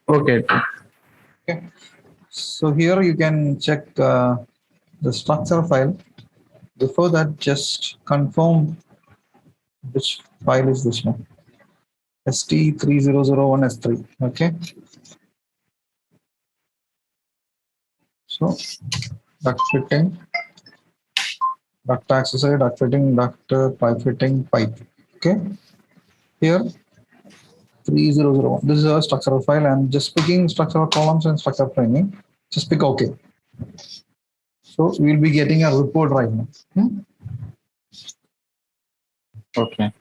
Okay. Okay. So here you can check the structure file. Before that, just confirm which file is this one. ST3001S3. Okay. So duct fitting, duct accessory, duct fitting, duct pipe fitting, pipe. Okay. Here 3001. This is a structural file. I'm just picking structural columns and structural framing. Just pick OK. So we'll be getting a report right now. Okay.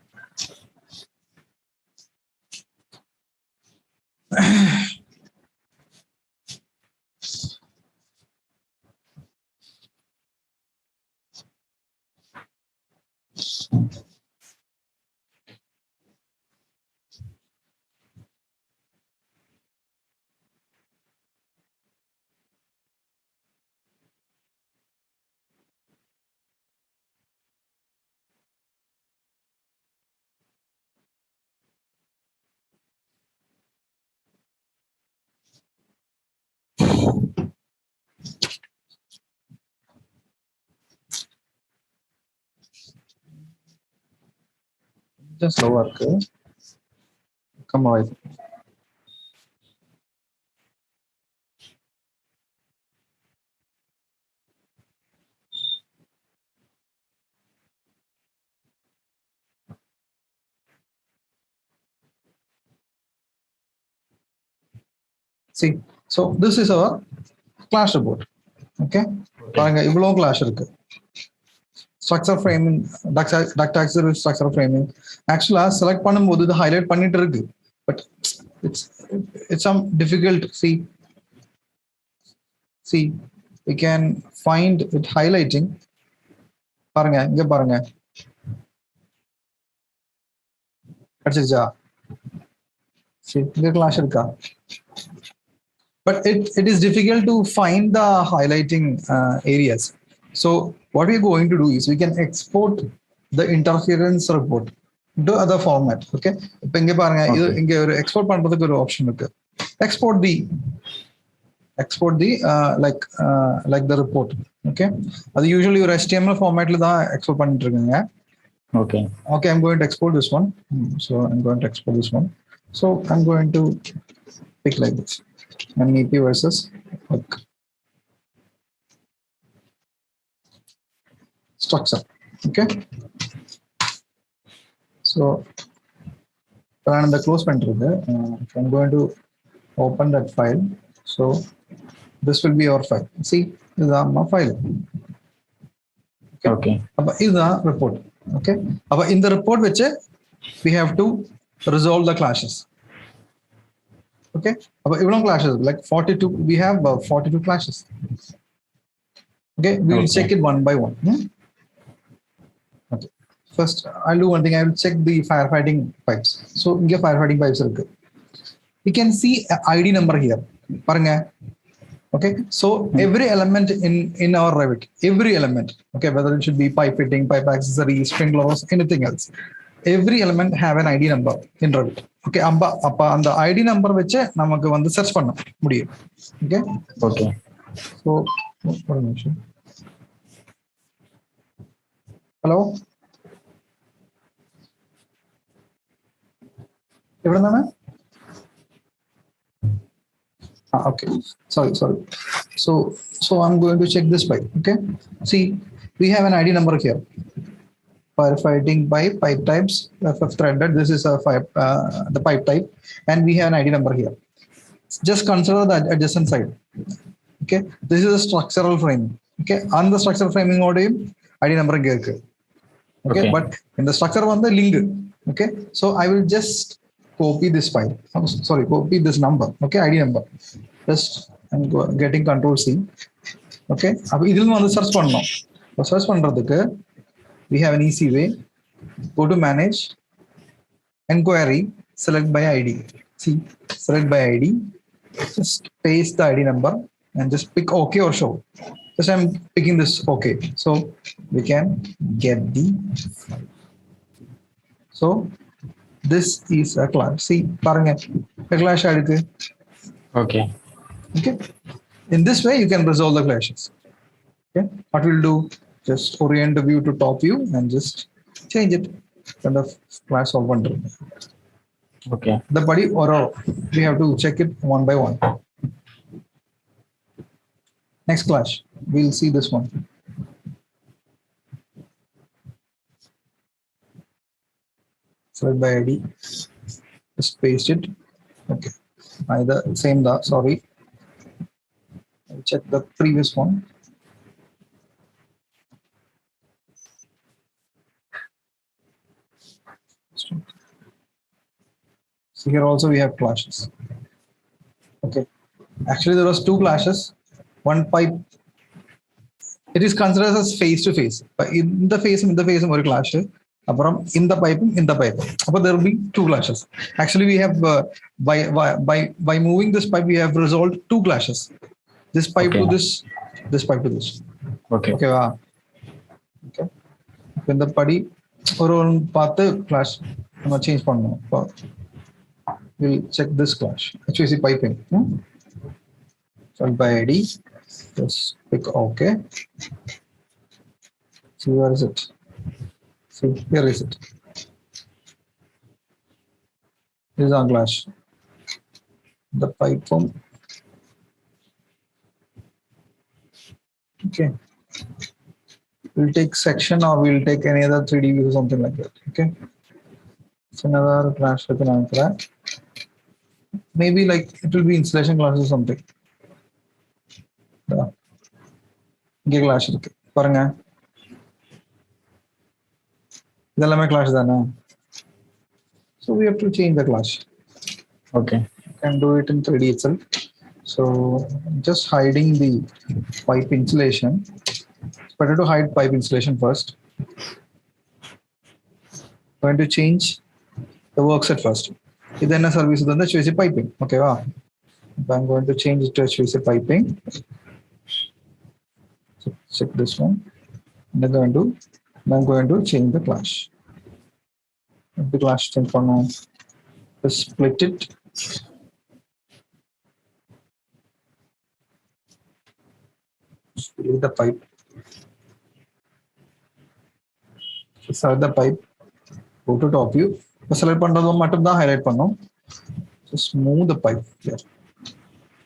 Just slow work. Come on. See, so this is our clash report. Okay. Iவ்வளோ clash இருக்கு. Structure framing, duct accessory structure framing. Actually, select பண்ணும்போது இது highlight பண்ணிட்டு இருக்கு. But it's some difficult. See, we can find it highlighting. பாருங்க, இங்க பாருங்க. அடிச்சிருச்சா? See, இங்க clash இருக்கா? But it is difficult to find the highlighting areas. So what we're going to do is we can export the interference report to other format. Okay. இப்போ இங்க பாருங்க, இது இங்க ஒரு export பண்றதுக்கு ஒரு option இருக்கு. Export the like the report. Okay. அது usually ஒரு HTML formatல தான் export பண்ணிட்டு இருக்காங்க. Okay. Okay, I'm going to export this one. So I'm going to export this one. So I'm going to pick like this. MEP versus structure. Okay. So the close printer there. I'm going to open that file. So this will be our file. See, this is my file. Okay. This is the report. Okay. In the report, which we have to resolve the clashes. Okay. Even clashes like 42, we have 42 clashes. Okay, we will check it one by one. Okay. First, I'll do one thing. I will check the firefighting pipes. So, here firefighting pipes are good. We can see an ID number here. Okay, so every element in our Revit, every element, okay, whether it should be pipe fitting, pipe accessories, sprinklers, anything else, every element have an ID number in Revit. Okay, and the ID number which namakku vandu search panna mudiyum. Okay. Okay. So one minute. Hello. എവിടുന്നാണ്? Okay, sorry. So I'm going to check this pipe. Okay, see, we have an ID number here. Firefighting pipe types, threaded. This is a the pipe type, and we have an ID number here. Just consider the adjacent side. Okay, this is a structural framing. Okay, on the structural framing order, ID number here. Okay, but in the structure one, the link. Okay, so I will just copy this file. Copy this number. Okay, ID number. Just I'm getting Control C. Okay, அப்ப இதில் வந்து search பண்ணணும். இப்போ search பண்றதுக்கு we have an easy way. Go to manage, inquiry, select by ID. See, select by ID. Just paste the ID number and just pick OK or show. Just I'm picking this OK. So we can get the file. So this is a clash. See, பாருங்க, a clash ஆயிருக்கு. Okay. Okay. In this way, you can resolve the clashes. Okay. What we'll do, just orient the view to top view and just change it. Kind of clash solve one. Okay. The body or we have to check it one by one. Next clash, we'll see this one. Select by ID. Just paste it. Okay. Either same the sorry. I'll check the previous one. So here also we have clashes. Okay. Actually, there was two clashes. One pipe. It is considered as face to face. But in the face, one clash. In the pipe. But there will be two clashes. Actually, we have by moving this pipe, we have resolved two clashes. This pipe Okay. to this pipe to this. Okay. Okay. Okay. In the body, or path clash, change pannu. We'll check this clash. HVAC piping. So by ID, just click OK. See where is it? See, here is it. This is our clash. The pipe form. Okay. We'll take section or we'll take any other 3D view or something like that. Okay. It's another clash with an anchor. Maybe like it will be installation class or something. Clash. Clash. So we have to change the clash. Okay. You can do it in 3D itself. So just hiding the pipe insulation. It's better to hide pipe insulation first. Going to change the work set first. Then a service is the HVAC piping. Okay, wow. I'm going to change it to HVAC piping. So check this one. And I'm going to change the clash. The clash thing for now. Just split it. Split the pipe. Select the pipe. Go to top view. Select the highlight pannu. Just move the pipe here.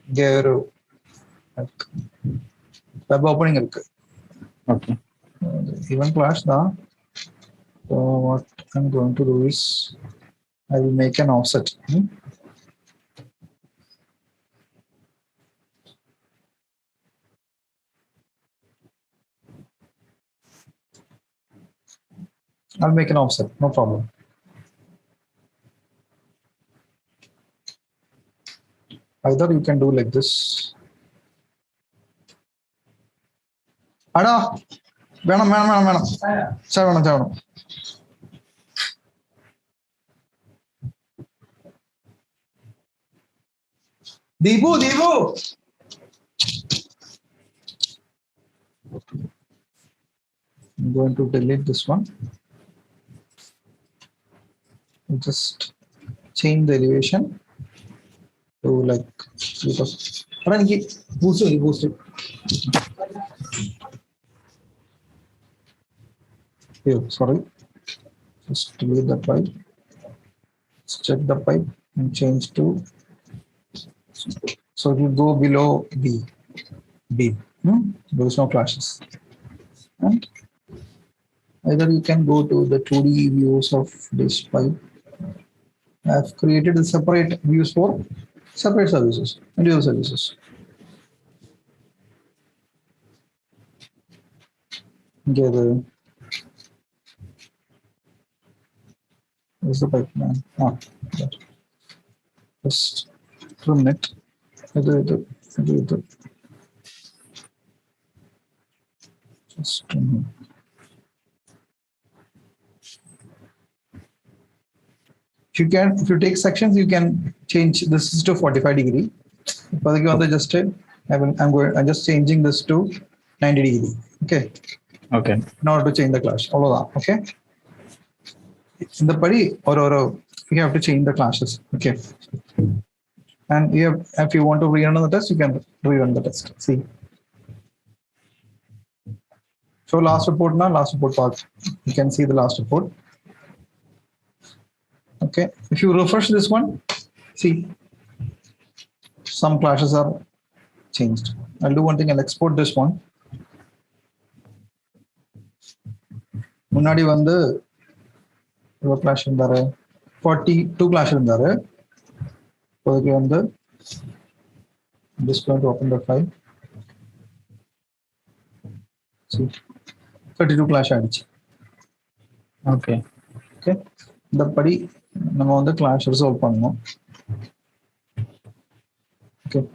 There. Web opening. Okay. Even clash da. So what I'm going to do is I will make an offset. I'll make an offset, no problem. Either you can do like this. Ada, Venam. Seven. Deepu. I'm going to delete this one. Just change the elevation to like boost it. Here, sorry. Just delete the pipe. Let's check the pipe and change to. So it will go below B. There is no clashes. And either you can go to the 2D views of this pipe. I have created a separate views for separate services, individual services. Together. Where's the pipe man? Just trim it. Just trim it. If you take sections, you can change this is to 45 degree. I'm just changing this to 90 degree. Okay. Okay. In order to change the clash. All of that. Okay. In the body or we have to change the clashes. Okay. And if you want to rerun the test, you can rerun the test. See. So last report now, last report part. You can see the last report. Okay. If you refresh this one, see, some clashes are changed. I'll do one thing. I'll export this one. முன்னாடி வந்து எவ்வளவு clash இருந்தாரு 42 clash இருந்தாரு இப்போதைக்கு வந்து just going to open the file. See, 32 clash ஆயிடுச்சு. Okay. Okay. இந்த படி நம்ம வந்து கிளாஷ் ரிசால்வ் பண்ணணும். Okay.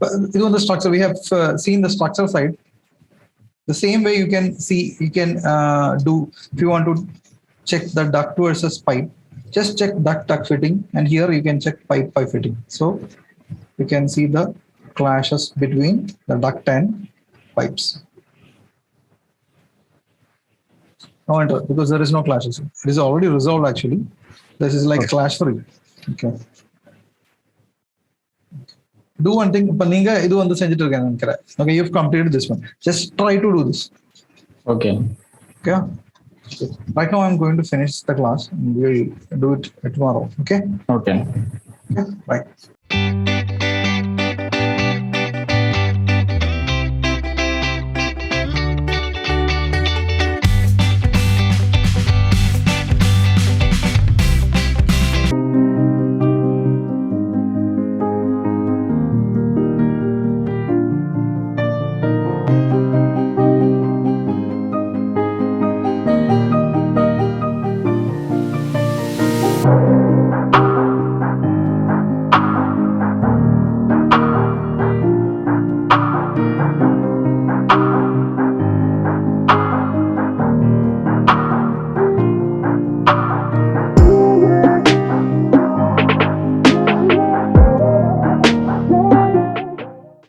But this is the structure. We have seen the structure side. The same way you can see, you can do, if you want to check the duct versus pipe, just check duct fitting, and here you can check pipe fitting. So you can see the clashes between the duct and pipes. No enter, because there is no clashes. It is already resolved actually. This is like clash free. Okay. Do one thing. Okay, you've completed this one. Just try to do this. Okay. Okay. Right now, I'm going to finish the class and we'll do it tomorrow. Okay. Okay. Okay. Bye.